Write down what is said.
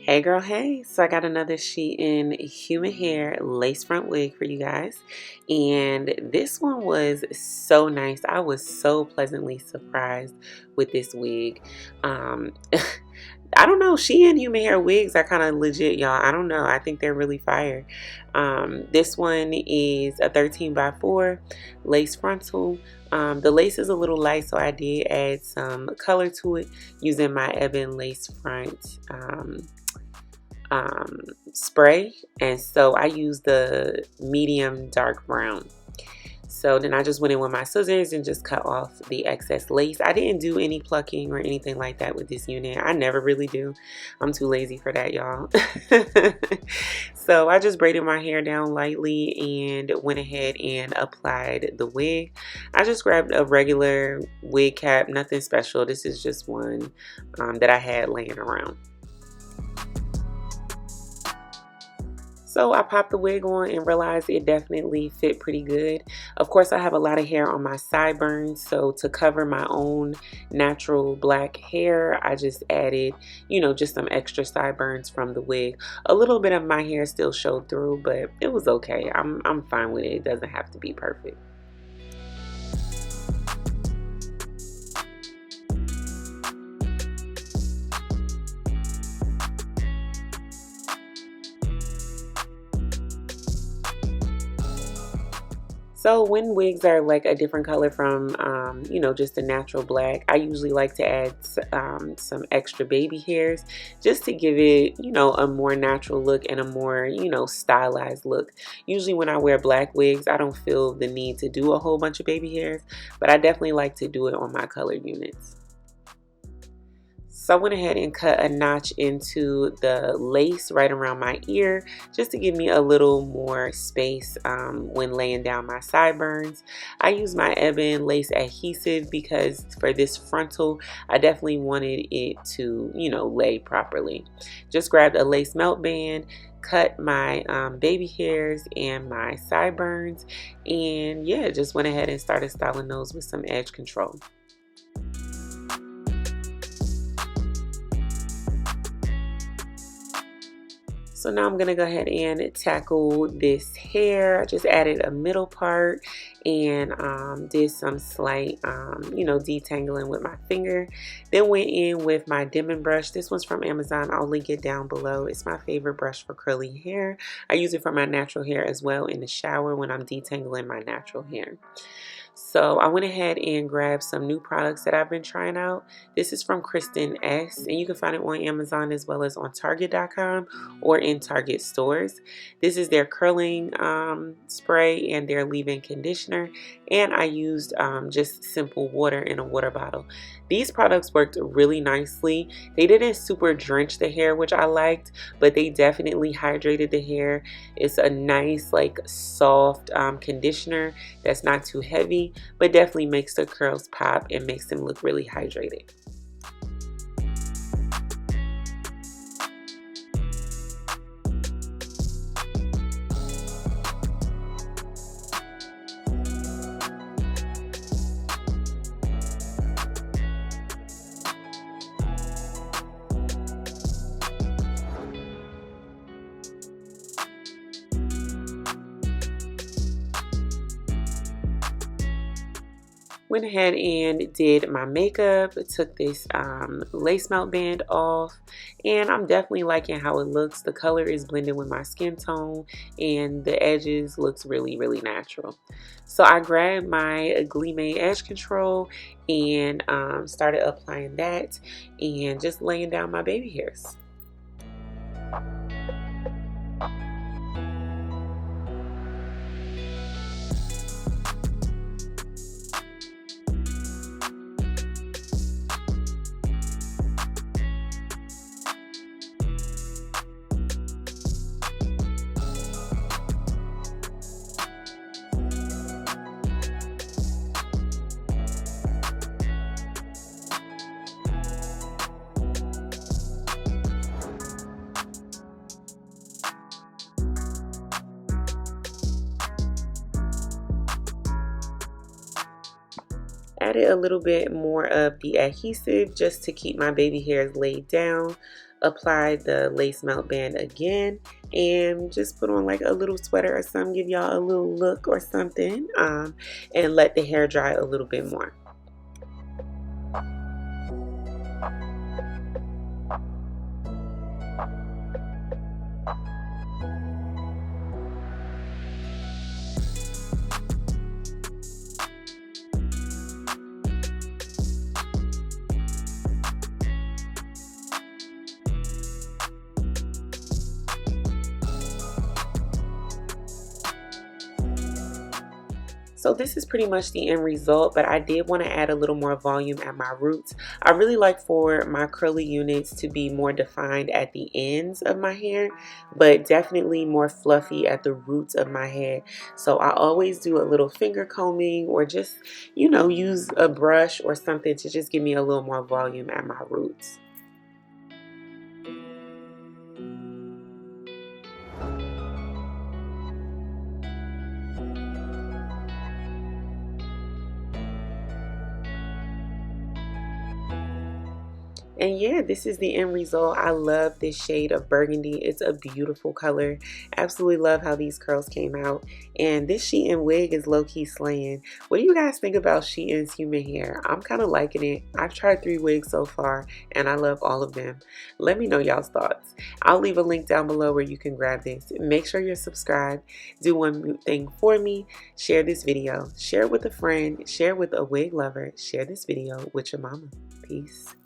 Hey girl, hey. So I got another SHEIN human hair lace front wig for you guys. And this one was so nice. I was so pleasantly surprised with this wig. Um, I don't know. SHEIN human hair wigs are kind of legit, y'all. I don't know. I think they're really fire. This one is a 13x4 lace frontal. The lace is a little light, so I did add some color to it using my Ebon lace front spray, and so I used the medium dark brown. So then I just went in with my scissors and just cut off the excess lace. I didn't do any plucking or anything like that with this unit. I never really do. I'm too lazy for that, y'all. So I just braided my hair down lightly and went ahead and applied the wig. I just grabbed a regular wig cap, nothing special. This is just one that I had laying around. So I popped the wig on and realized it definitely fit pretty good. Of course, I have a lot of hair on my sideburns, so to cover my own natural black hair, I just added, just some extra sideburns from the wig. A little bit of my hair still showed through, but it was okay. I'm fine with it. It doesn't have to be perfect. So when wigs are like a different color from, just a natural black, I usually like to add some extra baby hairs just to give it, a more natural look and a more, stylized look. Usually when I wear black wigs, I don't feel the need to do a whole bunch of baby hairs, but I definitely like to do it on my colored units. So I went ahead and cut a notch into the lace right around my ear just to give me a little more space when laying down my sideburns. I used my Ebon lace adhesive because for this frontal, I definitely wanted it to, lay properly. Just grabbed a lace melt band, cut my baby hairs and my sideburns, and yeah, just went ahead and started styling those with some edge control. So now I'm going to go ahead and tackle this hair. I just added a middle part and did some slight, detangling with my finger. Then went in with my dimming brush. This one's from Amazon. I'll link it down below. It's my favorite brush for curly hair. I use it for my natural hair as well in the shower when I'm detangling my natural hair. So I went ahead and grabbed some new products that I've been trying out. This is from Kristen S, and you can find it on Amazon as well as on Target.com or in Target stores. This is their curling spray and their leave-in conditioner, and I used just simple water in a water bottle. These products worked really nicely. They didn't super drench the hair, which I liked, but they definitely hydrated the hair. It's a nice, like, soft conditioner that's not too heavy, but definitely makes the curls pop and makes them look really hydrated. Went ahead and did my makeup, took this lace melt band off, and I'm definitely liking how it looks. The color is blending with my skin tone and the edges looks really, really natural. So I grabbed my GLEEmade edge control and started applying that and just laying down my baby hairs. Added a little bit more of the adhesive just to keep my baby hairs laid down. apply the lace melt band again, and just put on like a little sweater or something, give y'all a little look or something, and let the hair dry a little bit more. So this is pretty much the end result, but I did want to add a little more volume at my roots. I really like for my curly units to be more defined at the ends of my hair, but definitely more fluffy at the roots of my head. So I always do a little finger combing, or just, you know, use a brush or something to just give me a little more volume at my roots. And yeah, this is the end result. I love this shade of burgundy. It's a beautiful color. Absolutely love how these curls came out. And this SHEIN wig is low-key slaying. What do you guys think about SHEIN's human hair? I'm kind of liking it. I've tried 3 wigs so far, and I love all of them. Let me know y'all's thoughts. I'll leave a link down below where you can grab this. Make sure you're subscribed. Do one thing for me. Share this video. Share it with a friend. Share it with a wig lover. Share this video with your mama. Peace.